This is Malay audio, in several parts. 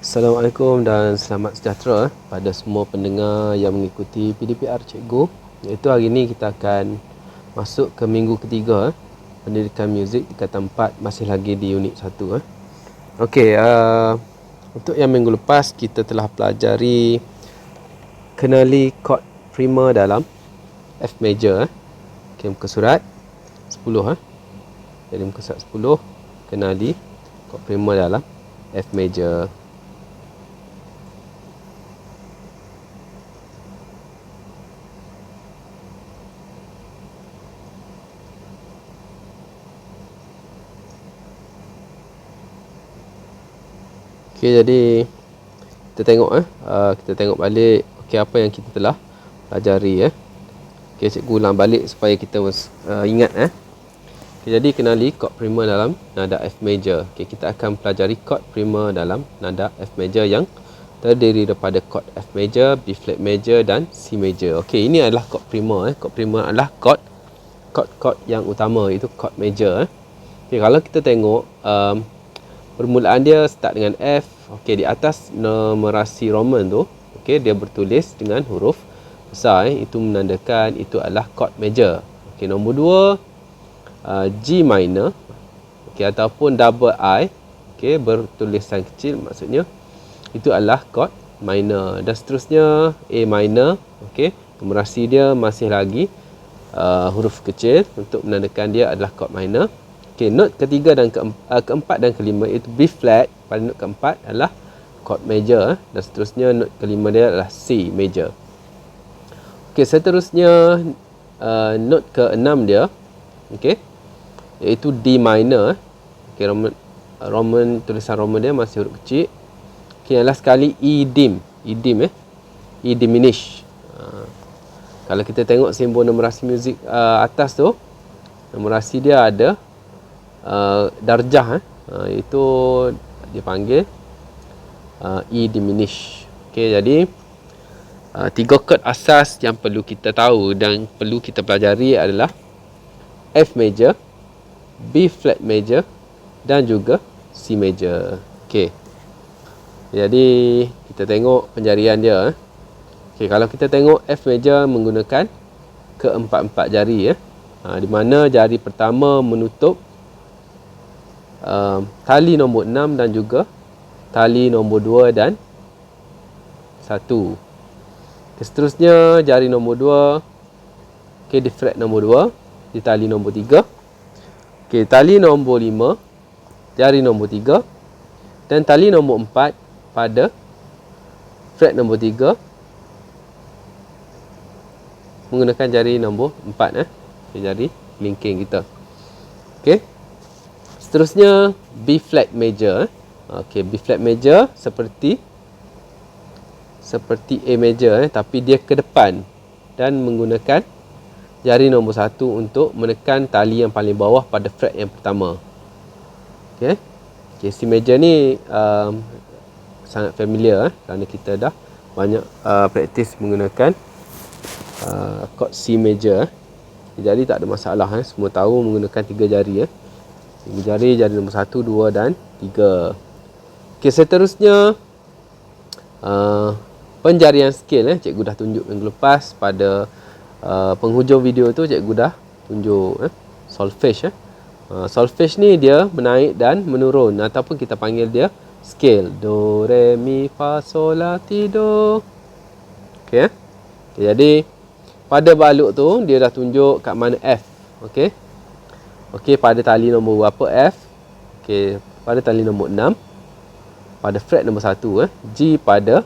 Assalamualaikum dan selamat sejahtera pada semua pendengar yang mengikuti PDPR Cikgu. Iaitu hari ini kita akan masuk ke minggu ketiga pendidikan muzik tingkatan 4, masih lagi di unit 1. Okey, untuk yang minggu lepas kita telah pelajari kenali kod prima dalam F major. Okey, muka surat 10. Jadi muka surat 10, kenali kod prima dalam F major. Okey, jadi kita tengok balik apa yang kita telah pelajari. Okey, cikgu ulang balik supaya kita ingat. Okey, jadi kenali kod prima dalam nada F major. Okey, kita akan pelajari kod prima dalam nada F major yang terdiri daripada kod F major, B flat major dan C major. Okey, ini adalah kod prima. Kod prima adalah kod yang utama, itu kod major. Okey, kalau kita tengok permulaan dia start dengan F. Okey, di atas numerasi Roman tu, okey, dia bertulis dengan huruf besar. Itu menandakan itu adalah chord major. Okey, nombor 2 G minor. Okey, ataupun double I. Okey, bertulisan kecil, maksudnya itu adalah chord minor. Dan seterusnya A minor. Okey, numerasi dia masih lagi huruf kecil untuk menandakan dia adalah chord minor. Okey, not ketiga dan keempat dan kelima itu B flat. Pada not keempat adalah chord major, dan seterusnya not kelima dia adalah C major. Okey, seterusnya not keenam dia, okey, iaitu D minor. Okey, Roman tulisan Roman dia masih huruf kecil. Okey, last sekali E dim, E diminish. Kalau kita tengok simbol numerasi muzik atas tu, numerasi dia ada darjah, itu dipanggil E diminish. Okey, jadi tiga kod asas yang perlu kita tahu dan perlu kita pelajari adalah F major, B flat major dan juga C major. Okey, jadi kita tengok penjarian dia. Okey, kalau kita tengok F major menggunakan keempat-empat jari, di mana jari pertama menutup tali nombor 6 dan juga tali nombor 2 dan 1. Seterusnya jari nombor 2, okey, di fret nombor 2, di tali nombor 3. Okey, tali nombor 5, jari nombor 3 dan tali nombor 4 pada fret nombor 3 menggunakan jari nombor 4, okey, jari linking kita. Okey. Seterusnya B flat major. Okey, B flat major seperti A major, tapi dia ke depan dan menggunakan jari nombor 1 untuk menekan tali yang paling bawah pada fret yang pertama. Okey. Okey, C major ni sangat familiar, kerana kita dah banyak praktis menggunakan chord C major. Jadi tak ada masalah, semua tahu menggunakan 3 jari. 3 jari, jari nombor 1, 2 dan 3. Okey, seterusnya penjarian scale. Cikgu dah tunjuk minggu lepas pada penghujung video tu, cikgu dah tunjuk solfege. Solfege ni dia menaik dan menurun, ataupun kita panggil dia scale. Do, re, mi, fa, sol, la, ti, do. Okey, jadi pada balok tu dia dah tunjuk kat mana F. Okey. Okey, pada tali nombor berapa F? Okey, pada tali nombor 6, pada fret nombor 1, G pada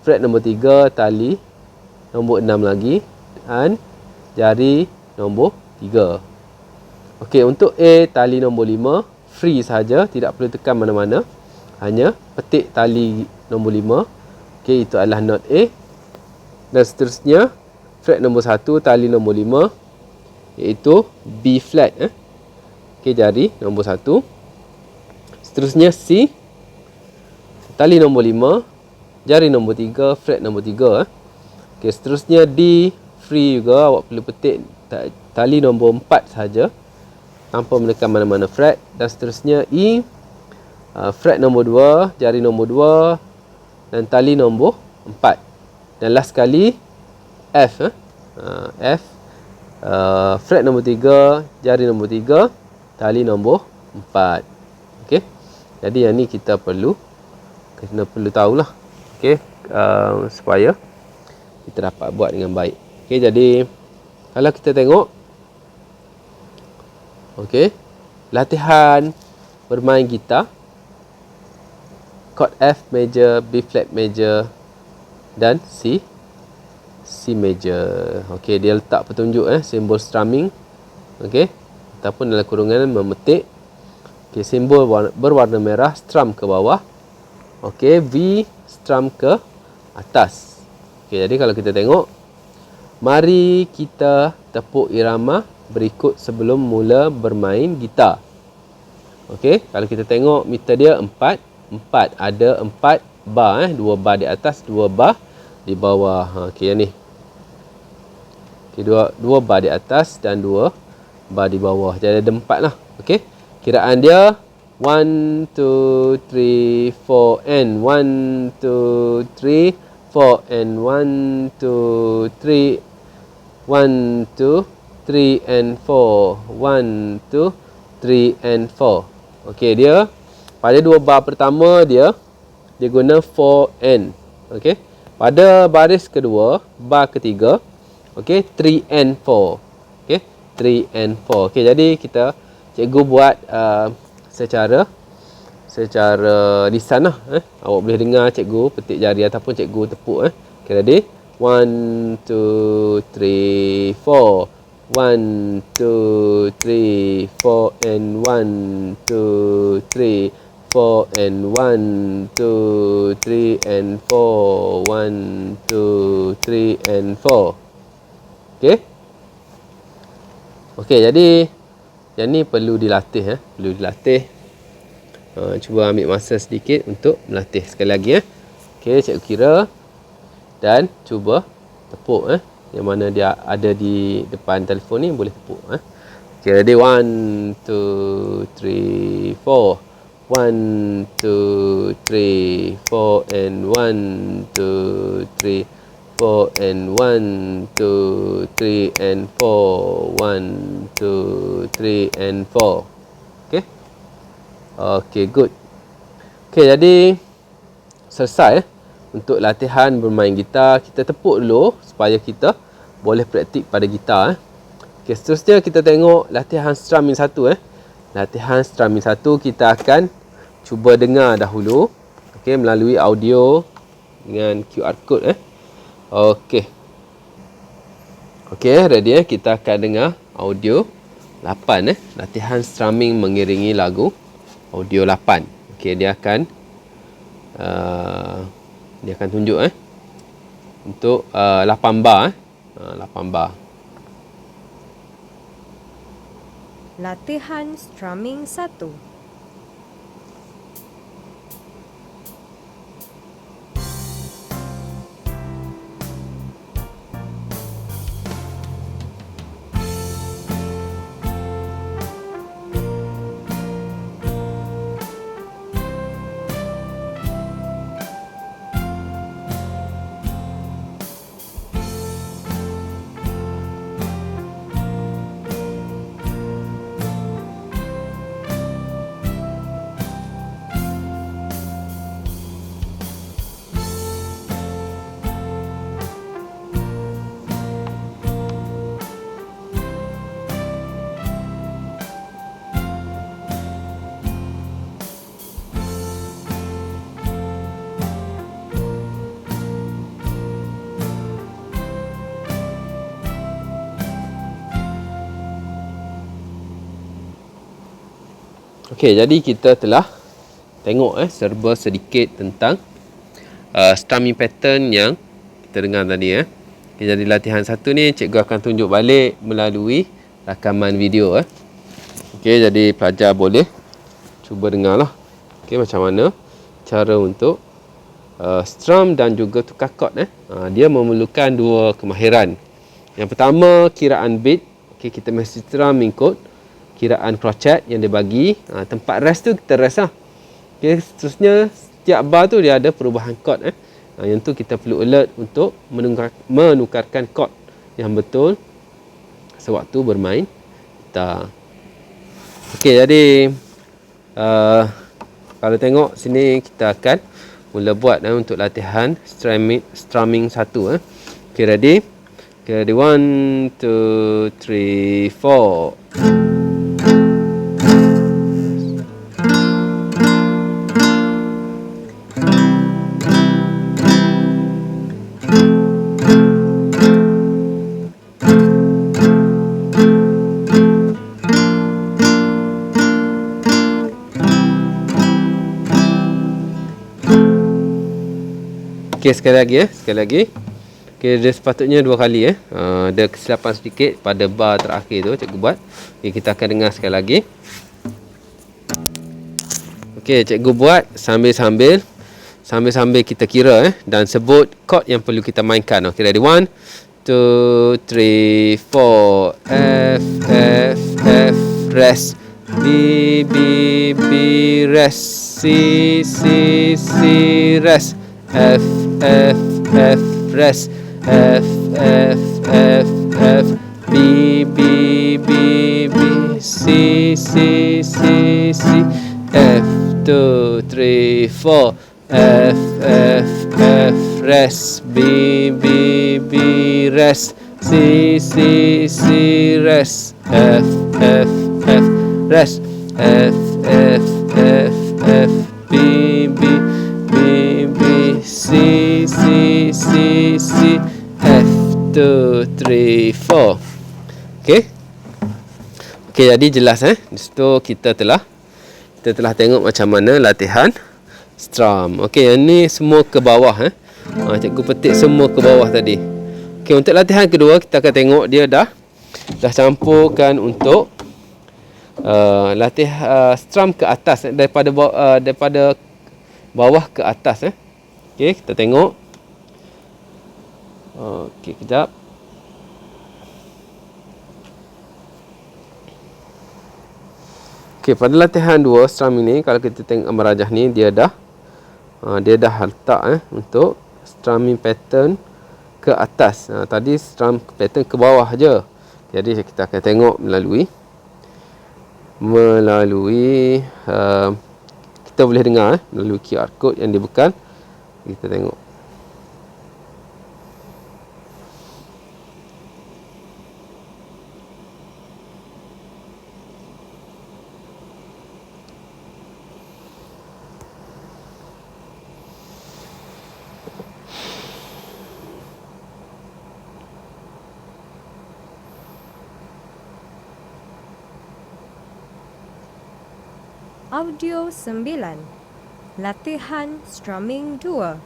fret nombor 3, tali nombor 6 lagi dan jari nombor 3. Okey, untuk A tali nombor 5 free saja, tidak perlu tekan mana-mana, hanya petik tali nombor 5. Okey, itu adalah not A. Dan seterusnya fret nombor 1, tali nombor 5, iaitu B flat. Okey, jari nombor 1. Seterusnya C, tali nombor 5, jari nombor 3, fret nombor 3. Okey, seterusnya D free juga, awak perlu petik tali nombor 4 saja tanpa menekan mana-mana fret. Dan seterusnya E fret nombor 2, jari nombor 2 dan tali nombor 4. Dan last sekali F, F, fret nombor 3, jari nombor 3, tali nombor 4. Okey. Jadi yang ni kita perlu tahulah. Okey, supaya kita dapat buat dengan baik. Okey, jadi kalau kita tengok, okey, latihan bermain gitar, chord F major, B flat major dan C major. Okey, dia letak petunjuk simbol strumming. Okey, ataupun dalam kurungan memetik. Okey, simbol berwarna merah, strum ke bawah. Okey, V strum ke atas. Okey, jadi kalau kita tengok, mari kita tepuk irama berikut sebelum mula bermain gitar. Okey, kalau kita tengok meter dia 4. Ada 4 bar, 2 bar di atas, 2 bar di bawah. Okey, yang ni. Okey, 2 bar di atas dan 2 bar di bawah. Jadi ada 4 lah. Okey, kiraan dia 1, 2, 3, 4 and 1, 2, 3, 4 and 1, 2, 3, 1, 2, 3 and 4, 1, 2, 3 and 4. Okey, dia pada 2 bar pertama dia guna 4 and. Okey, pada baris kedua, bar ketiga, okey, 3 and 4. Okey, 3 and 4. Okey, jadi cikgu buat secara lisan lah. Awak boleh dengar cikgu petik jari ataupun cikgu tepuk. Okey, jadi 1, 2, 3, 4. 1, 2, 3, 4 and 1, 2, 3, 4 and 1, 2, 3 and 4. 1, 2, 3 and 4. Okey. Okey, jadi yang ni perlu dilatih. Perlu dilatih. Cuba ambil masa sedikit untuk melatih sekali lagi. Okey, cikgu kira dan cuba tepuk. Yang mana dia ada di depan telefon ni boleh tepuk. Okey, ready? 1, 2, 3, 4. 1, 2, 3, 4 and 1, 2, 3, 4 and 1, 2, 3 and 4. 1, 2, 3 and 4. Okey. Okey, good. Okey, jadi selesai untuk latihan bermain gitar. Kita tepuk dulu supaya kita boleh praktik pada gitar. Okey, seterusnya kita tengok latihan strumming 1. Latihan strumming 1 kita akan cuba dengar dahulu. Okey, melalui audio dengan QR code. Okey. Okey, ready kita akan dengar audio 8. Latihan strumming mengiringi lagu audio 8. Okey, dia akan tunjuk untuk 8 bar. 8 bar. Latihan strumming 1. Okey, jadi kita telah tengok serba sedikit tentang strumming pattern yang kita dengar tadi. Okay, jadi latihan 1 ni cikgu akan tunjuk balik melalui rakaman video. Okey, jadi pelajar boleh cuba dengar lah. Okey, macam mana cara untuk strum dan juga tukar chord. Dia memerlukan 2 kemahiran. Yang pertama, kiraan beat. Okey, kita mesti strum mengikut kiraan crochet yang dia bagi. Tempat rest tu kita rest lah. Okay, seterusnya setiap bar tu dia ada perubahan kod. Yang tu kita perlu alert untuk menukarkan kod yang betul sewaktu bermain gitar. Okay, jadi kalau tengok sini kita akan mula buat untuk latihan strumming 1. Okay, ready? Okay, ready, 1, 2, 3, 4. Okay, sekali lagi. Okay, dia sepatutnya 2 kali. Ada kesilapan sedikit pada bar terakhir tu cikgu buat. Okay, kita akan dengar sekali lagi. Okay, cikgu buat sambil-sambil kita kira dan sebut kod yang perlu kita mainkan. Okay, ready, 1, 2, 3, 4. F, F, F, rest. B, B, B, rest. C, C, C, rest. F, F, F, rest. F, F, F, F. B, B, B, B. C, C, C, C. F, 2, 3, 4. F, F, F, rest. B, B, B, rest. C, C, C, rest. F, F, F, rest. F, F, F, F. B, B, B, B. C, C, C, C. F, 2, 3, 4. Okay. Okay, jadi jelas di situ kita telah tengok macam mana latihan strum. Okey, yang ni semua ke bawah cikgu petik semua ke bawah tadi. Okey, untuk latihan kedua kita akan tengok dia dah campurkan untuk latih strum ke atas daripada bawah ke atas. Okey, kita tengok. Okey, kejap. Okey, pada latihan 2 strum ini, kalau kita tengok gambar rajah ni, dia dah letak untuk strumming pattern ke atas. Tadi strum pattern ke bawah je. Jadi kita akan tengok melalui kita boleh dengar melalui QR code yang dibekal. Kita tengok. Audio 9. Latihan strumming 2.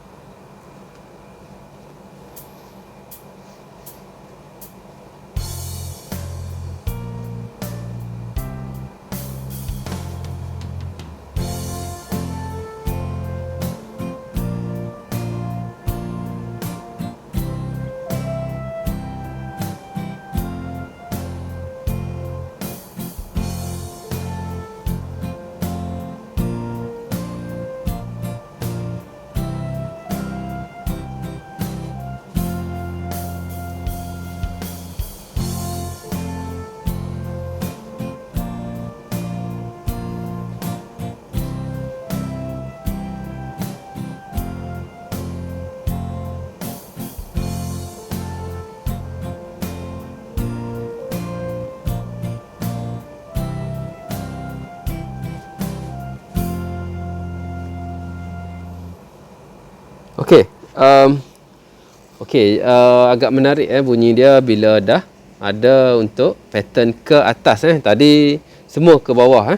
Okey, agak menarik bunyi dia bila dah ada untuk pattern ke atas tadi semua ke bawah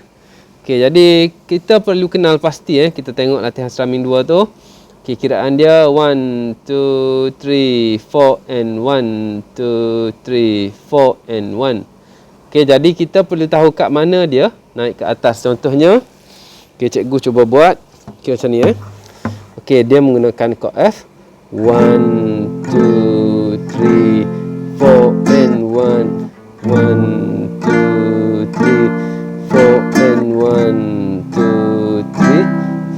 Okey, jadi kita perlu kenal pasti kita tengok latihan strumming 2 tu. Okey, kiraan dia 1 2 3 4 and 1 2 3 4 and 1. Okey, jadi kita perlu tahu kat mana dia naik ke atas. Contohnya, okey, cikgu cuba buat macam ni Okey, dia menggunakan kod F. 1 2 3 4 and 1 1 2 3 4 and 1 2 3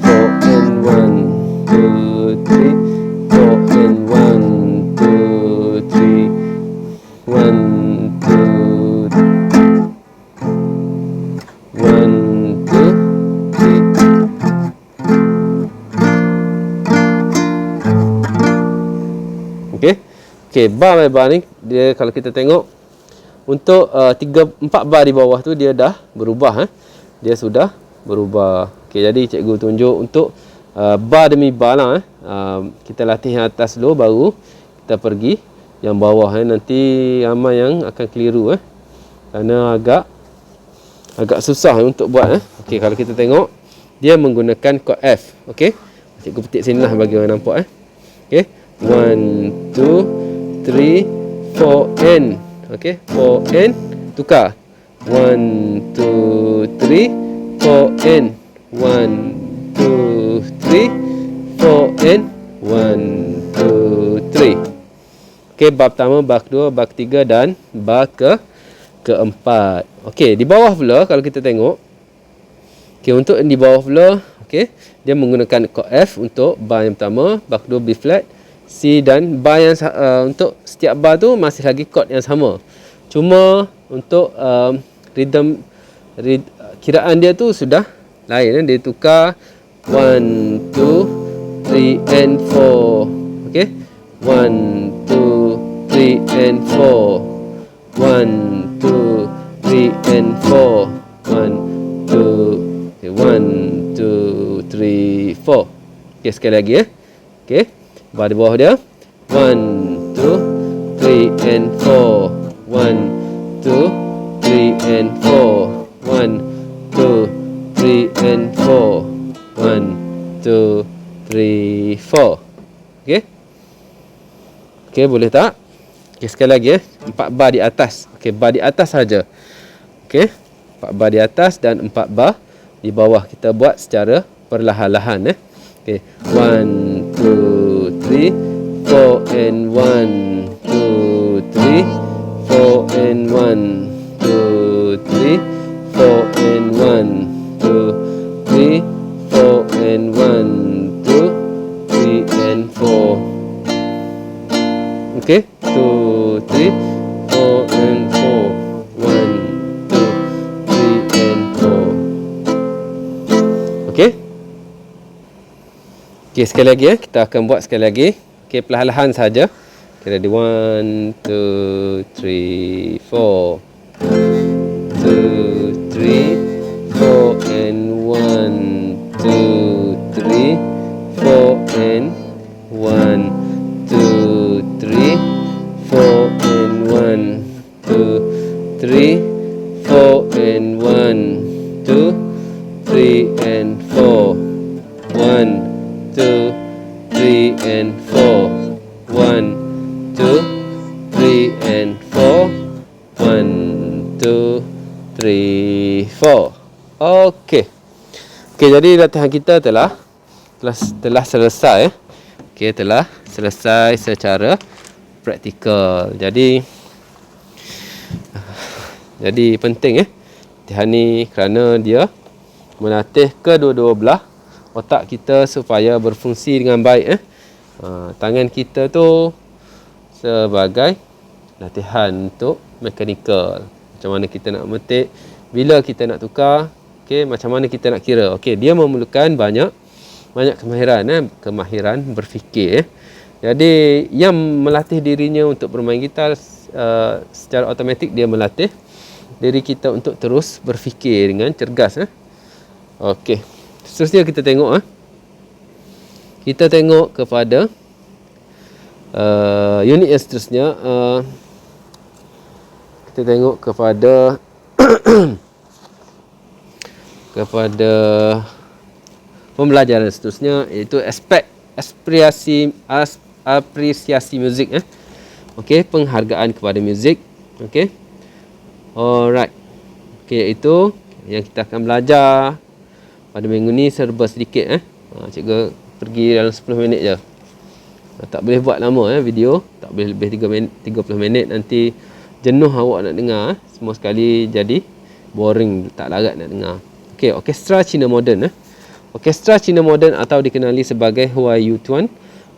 Okey. Okey, bar by bar ni dia kalau kita tengok untuk 4 bar di bawah tu dia dah berubah. Dia sudah berubah. Okey, jadi cikgu tunjuk untuk bar demi bar lah. Kita latih yang atas dulu baru kita pergi yang bawah. Nanti ramai yang akan keliru. Kerana agak susah untuk buat. Okey, kalau kita tengok dia menggunakan kod F. Okey. Cikgu petik sini lah bagi orang nampak. Okey. 1 2 3 4 N. Okey, 4 N tukar. 1 2 3 4 N. 1 2 3 4 N. 1 2 3. Okey, bar pertama, bar kedua, bar ketiga dan bar keempat. Okey, di bawah pula kalau kita tengok. Okey, untuk di bawah pula, okey, dia menggunakan kod F untuk bar yang pertama, bar kedua B flat, C dan bar yang untuk setiap bar tu masih lagi kod yang sama. Cuma untuk kiraan dia tu sudah lain. Dia tukar 1 2 3 and 4. Okey. 1 2 3 and 4. 1 2 3 and 4. 1 2 1 2 3 4. Okey, sekali lagi Okey. Bar di bawah dia 1 2 3 and 4. 1 2 3 and 4. 1 2 3 and 4. 1 2 3 4. Okey. Okey, boleh tak? Okey, sekali lagi 4 bar di atas. Okey, bar di atas saja. Okey. 4 bar di atas dan 4 bar di bawah. Kita buat secara perlahan-lahan Okey. 1 2 3 4 and 1 2 3 4 and 1 2 3 4 and 1 2 3 4 and 1 2 3 and 4. Okey, 2 3 4 and 4. 1 2 3 and 4. Okey. Okey, sekali lagi kita akan buat sekali lagi. Okey, perlahan-lahan saja. Kita ada 1 2 3 4. 2 3 4 and 1 2 3 4 and 1 2 3 4 and 1 2 3 4 and 1 2 3 and 4. 1 2 3 and 4. 1 2 3 and 4. 1 2 3 4. Okey. Okey, jadi latihan kita telah selesai. Okey, telah selesai secara praktikal. Jadi penting latihan ni kerana dia melatih kedua-dua belah otak kita supaya berfungsi dengan baik. Tangan kita tu sebagai latihan untuk mekanikal. Macam mana kita nak metik, bila kita nak tukar, okey, macam mana kita nak kira. Okey, dia memerlukan banyak kemahiran berfikir. Jadi yang melatih dirinya untuk bermain gitar secara automatik dia melatih diri kita untuk terus berfikir dengan cergas. Okey. Seterusnya kita tengok kita tengok kepada unit yang seterusnya. Kita tengok kepada kepada pembelajaran seterusnya, iaitu aspek apresiasi muzik. Okey, penghargaan kepada muzik. Okey. Alright. Okey, itu yang kita akan belajar pada minggu ni serba sedikit. Cikgu pergi dalam 10 minit je. Tak boleh buat lama video, tak boleh lebih 30 minit, nanti jenuh awak nak dengar. Semua sekali jadi boring, tak larat nak dengar. Okey, orkestra Cina moden. Orkestra Cina moden atau dikenali sebagai Huayu Tuan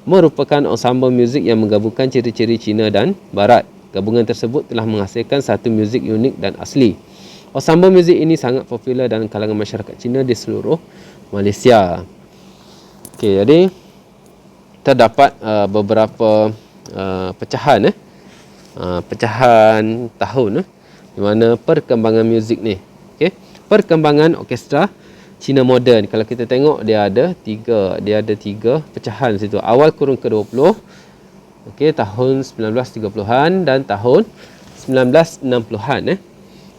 merupakan ensemble muzik yang menggabungkan ciri-ciri Cina dan Barat. Gabungan tersebut telah menghasilkan satu muzik unik dan asli. Ensemble muzik ini sangat popular dalam kalangan masyarakat Cina di seluruh Malaysia. Okey, jadi terdapat beberapa pecahan pecahan tahun di mana perkembangan muzik ni. Okey, perkembangan orkestra Cina moden. Kalau kita tengok dia ada tiga pecahan situ. Awal kurun ke-20, okey, tahun 1930-an dan tahun 1960-an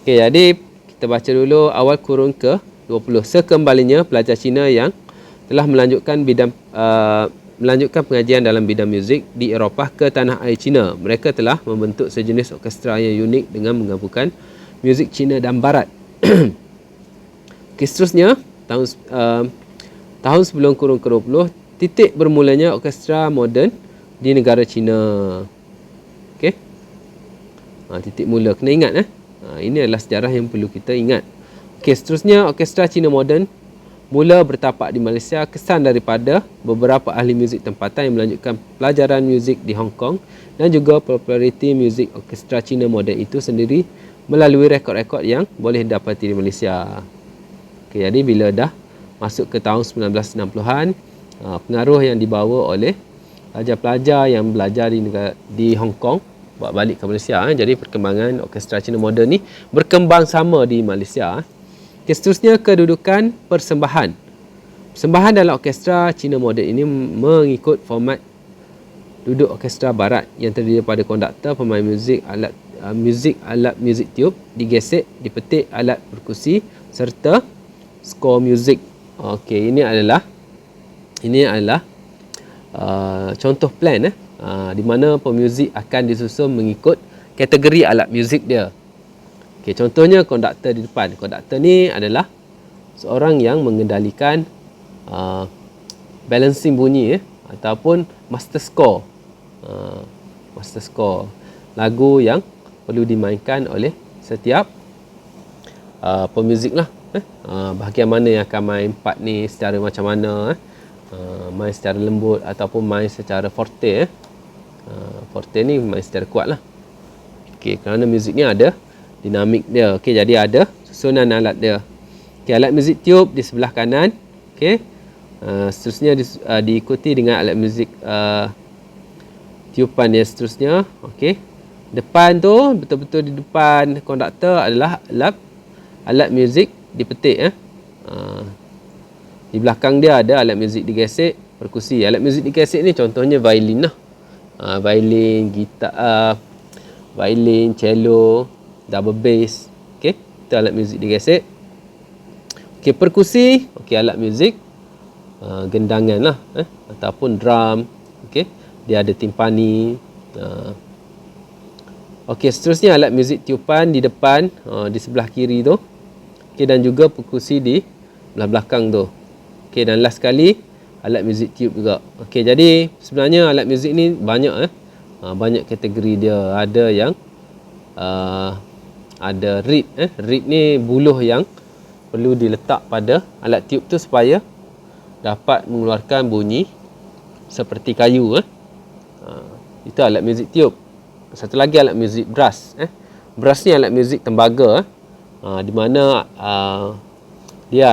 Okey, jadi kita baca dulu awal kurun ke-20. Sekembalinya pelajar Cina yang telah melanjutkan pengajian dalam bidang muzik di Eropah ke tanah air Cina. Mereka telah membentuk sejenis orkestra yang unik dengan menggabungkan muzik Cina dan Barat. Okay, seterusnya, tahun sebelum kurun ke-20, titik bermulanya orkestra moden di negara Cina. Okay. Titik mula. Kena ingat. Ini adalah sejarah yang perlu kita ingat. Okay, seterusnya, orkestra Cina moden mula bertapak di Malaysia. Kesan daripada beberapa ahli muzik tempatan yang melanjutkan pelajaran muzik di Hong Kong dan juga populariti muzik orkestra Cina moden itu sendiri melalui rekod-rekod yang boleh didapati di Malaysia. Okay, jadi bila dah masuk ke tahun 1960-an, pengaruh yang dibawa oleh pelajar-pelajar yang belajar di Hong Kong bawa balik ke Malaysia. Jadi perkembangan orkestra Cina moden ni berkembang sama di Malaysia. Seterusnya, kedudukan persembahan. Persembahan dalam orkestra Cina moden ini mengikut format duduk orkestra barat yang terdiri daripada konduktor, pemain muzik, alat muzik tiup, digesek, dipetik, alat perkusi serta skor muzik. Okey, ini adalah contoh plan di mana pemuzik akan disusun mengikut kategori alat muzik dia. Okay, contohnya konduktor di depan. Konduktor ni adalah seorang yang mengendalikan balancing bunyi ataupun master score. Master score lagu yang perlu dimainkan oleh setiap pemuzik lah. Bahagian mana yang akan main part ni secara macam mana, main secara lembut ataupun main secara forte. Forte ni main secara kuat lah. Okay, kerana muzik ni ada dinamik dia. Okey, jadi ada susunan alat dia. Okey, alat muzik tiup di sebelah kanan. Okey. Seterusnya diikuti dengan alat muzik tiupan dia seterusnya. Okey. Depan tu, betul-betul di depan konduktor adalah alat muzik dipetik. Di belakang dia ada alat muzik digesek, perkusi. Alat muzik digesek ni contohnya violin lah. Violin, gitar, violin, cello, double bass. Okey, itu alat muzik digesek. Okey, perkusi, okey, alat muzik gendangan lah, ataupun drum. Okey, dia ada timpani. Okey, seterusnya alat muzik tiupan di depan, di sebelah kiri tu. Okey, dan juga perkusi di belah belakang tu. Okey, dan last sekali alat muzik tiup juga. Okey, jadi sebenarnya alat muzik ni banyak banyak kategori dia. Ada yang ada reed. Reed ni buluh yang perlu diletak pada alat tiup tu supaya dapat mengeluarkan bunyi seperti kayu. Itu alat muzik tiup. Satu lagi alat muzik brass. Brass ni alat muzik tembaga, di mana dia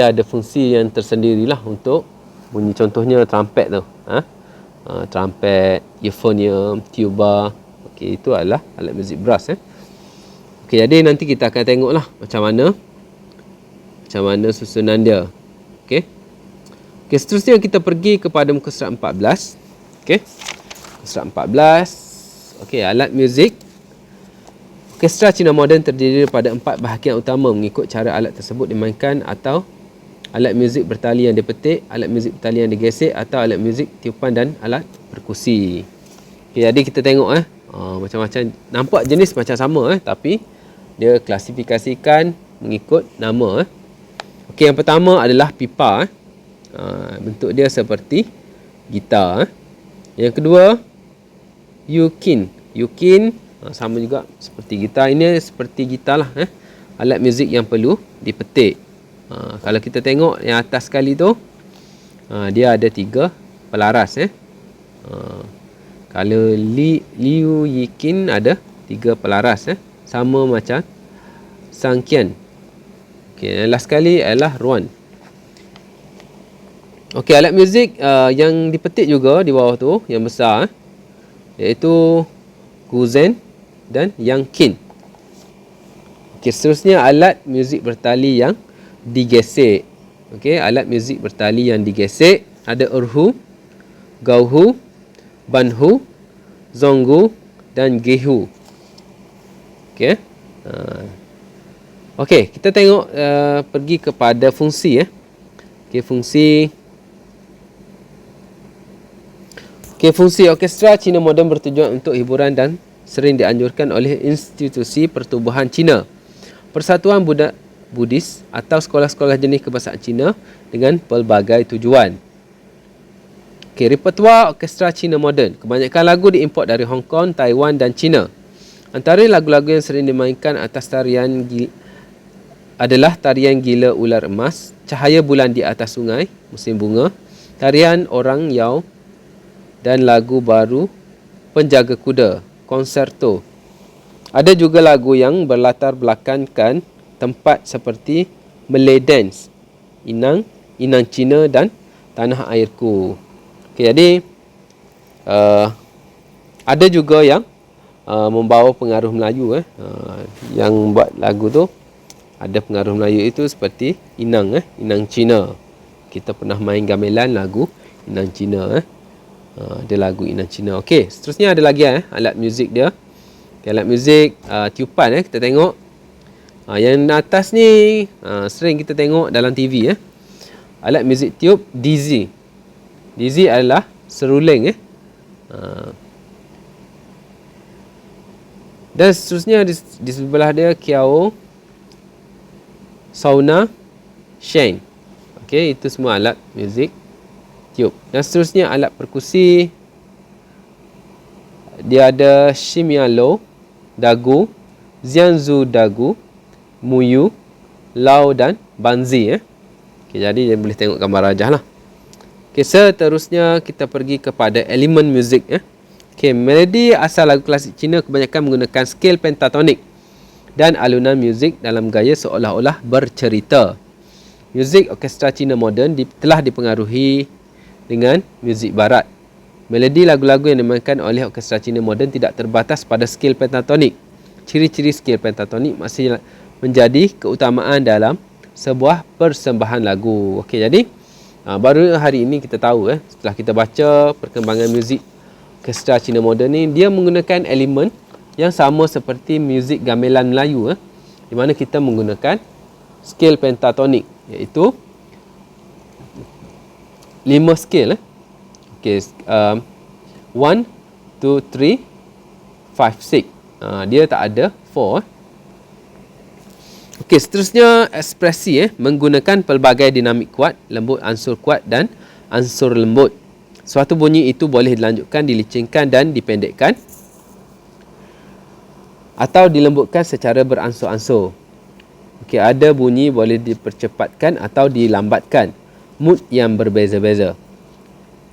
ada fungsi yang tersendirilah untuk bunyi. Contohnya trumpet tu. Trumpet, euphonium, tuba. Okey, itu adalah alat muzik brass. Okey, jadi nanti kita akan tengoklah macam mana susunan dia. Okey. Okey, seterusnya kita pergi kepada muka surat 14. Okey. Muka surat 14. Okey, alat muzik. Orkestra Cina moden terdiri daripada 4 bahagian utama mengikut cara alat tersebut dimainkan, atau alat muzik bertali yang dipetik, alat muzik bertali yang digesek, atau alat muzik tiupan dan alat perkusi. Okay, jadi kita tengok macam-macam, nampak jenis macam sama tapi dia klasifikasikan mengikut nama. Okey, yang pertama adalah pipa. Bentuk dia seperti gitar. Yang kedua, yukin. Yukin sama juga seperti gitar. Ini seperti gitar lah. Alat muzik yang perlu dipetik. Kalau kita tengok yang atas sekali tu, dia ada 3 pelaras. Kalau Liu Yikin ada 3 pelaras. Sama macam Sangkian. Okey, last sekali adalah Ruan. Okey, alat muzik yang dipetik juga di bawah tu, yang besar, iaitu Guzen dan yang Kin. Okey, seterusnya alat muzik bertali yang digesek. Okey, alat muzik bertali yang digesek ada erhu, gauhu, banhu, zonggu dan gehu. Okey. Okey, kita tengok pergi kepada fungsi Okey, fungsi orkestra Cina moden bertujuan untuk hiburan dan sering dianjurkan oleh institusi pertubuhan Cina, Persatuan Buddhis atau sekolah-sekolah jenis kebahasaan Cina dengan pelbagai tujuan. Okey, repertua orkestra Cina moden. Kebanyakan lagu diimport dari Hong Kong, Taiwan dan China. Antara lagu-lagu yang sering dimainkan atas tarian adalah tarian Gila Ular Emas, Cahaya Bulan di Atas Sungai, Musim Bunga, tarian Orang Yao dan lagu baru Penjaga Kuda, Konserto. Ada juga lagu yang berlatar belakangkan tempat seperti Malay Dance, Inang Cina dan Tanah Airku. Okay, jadi ada juga yang membawa pengaruh Melayu. Yang buat lagu tu ada pengaruh Melayu itu seperti Inang Cina. Kita pernah main gamelan lagu Inang Cina. Ada lagu Inang Cina. Okey, seterusnya ada lagi alat muzik dia. Okay, alat muzik tiupan kita tengok. Yang atas ni sering kita tengok dalam TV. Alat muzik tiup dizi. Dizi adalah seruling. Dan seterusnya di sebelah dia kiao, sauna, sheng. Okey, itu semua alat muzik tiup. Dan seterusnya alat perkusi, dia ada shimialo, dagu, zianzu dagu, muyu, lau dan banzi. Okay, jadi boleh tengok gambar rajah lah. Okay, seterusnya kita pergi kepada elemen muzik. Okay, melodi asal lagu klasik Cina kebanyakan menggunakan skala pentatonik dan alunan muzik dalam gaya seolah-olah bercerita. Muzik orkestra Cina moden telah dipengaruhi dengan muzik barat. Melodi lagu-lagu yang dimainkan oleh orkestra Cina moden tidak terbatas pada skala pentatonik. Ciri-ciri skala pentatonik masih menjadi keutamaan dalam sebuah persembahan lagu. Okey, jadi baru hari ini kita tahu setelah kita baca perkembangan muzik orkestra Cina moden ni, dia menggunakan elemen yang sama seperti muzik gamelan Melayu, di mana kita menggunakan skala pentatonik, iaitu 5 skala. Okey, 1, 2, 3, 5, 6. Dia tak ada 4. Okey, seterusnya ekspresi menggunakan pelbagai dinamik kuat, lembut, ansur kuat dan ansur lembut. Suatu bunyi itu boleh dilanjutkan, dilicingkan dan dipendekkan atau dilembutkan secara beransur-ansur. Okey, ada bunyi boleh dipercepatkan atau dilambatkan. Mood yang berbeza-beza.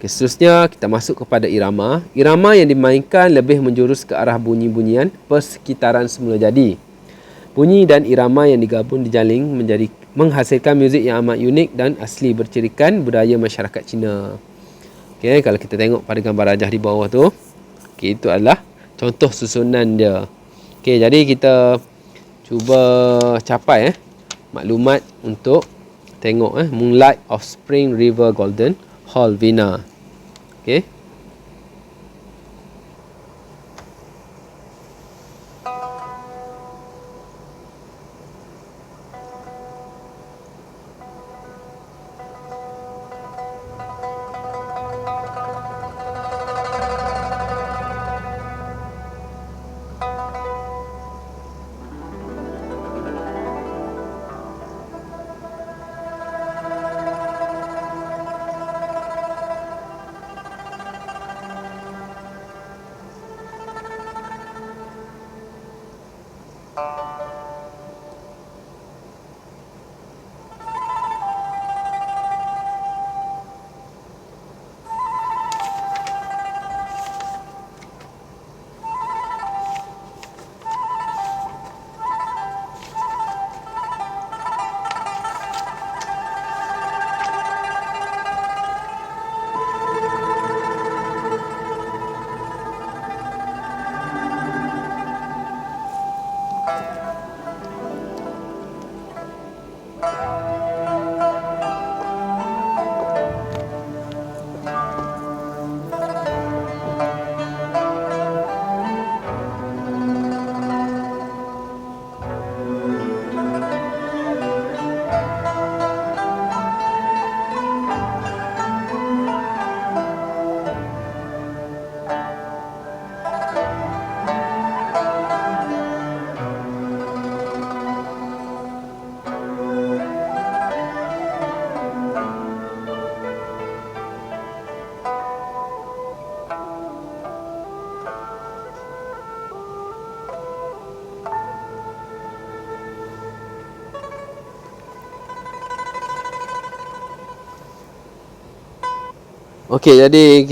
Okey, seterusnya kita masuk kepada irama. Irama yang dimainkan lebih menjurus ke arah bunyi-bunyian persekitaran semula jadi. Bunyi dan irama yang digabung dijaling menghasilkan muzik yang amat unik dan asli bercirikan budaya masyarakat Cina. Okey, kalau kita tengok pada gambar rajah di bawah tu, okey, itu adalah contoh susunan dia. Okey, jadi kita cuba capai maklumat untuk tengok Moonlight of Spring River Golden Hall Vina. Okey. Okey, jadi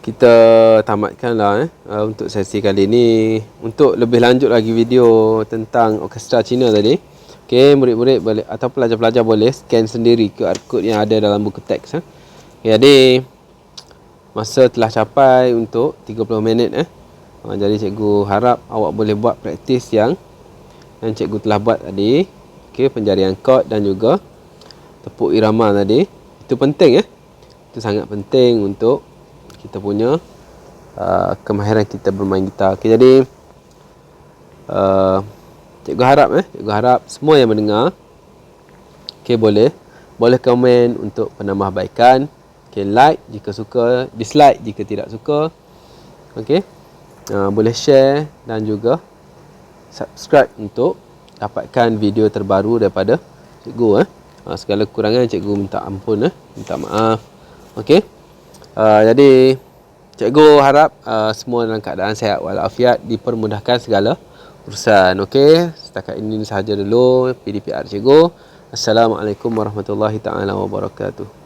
kita tamatkanlah untuk sesi kali ini. Untuk lebih lanjut lagi video tentang orkestra Cina tadi, okey, murid-murid boleh atau pelajar-pelajar boleh scan sendiri QR code yang ada dalam buku teks. Jadi masa telah capai untuk 30 minit. Jadi cikgu harap awak boleh buat praktis yang cikgu telah buat tadi. Okey, penjarian kod dan juga tepuk irama tadi. Itu penting. Itu sangat penting untuk kita punya kemahiran kita bermain gitar. Okay, jadi cikgu harap semua yang mendengar boleh komen untuk penambahbaikan. Like jika suka, dislike jika tidak suka. Boleh share dan juga subscribe untuk dapatkan video terbaru daripada cikgu. Segala kekurangan cikgu minta ampun, minta maaf. Jadi cikgu harap semua dalam keadaan sihat walafiat, dipermudahkan segala urusan. Setakat ini sahaja dulu PDPR cikgu. Assalamualaikum warahmatullahi taala wabarakatuh.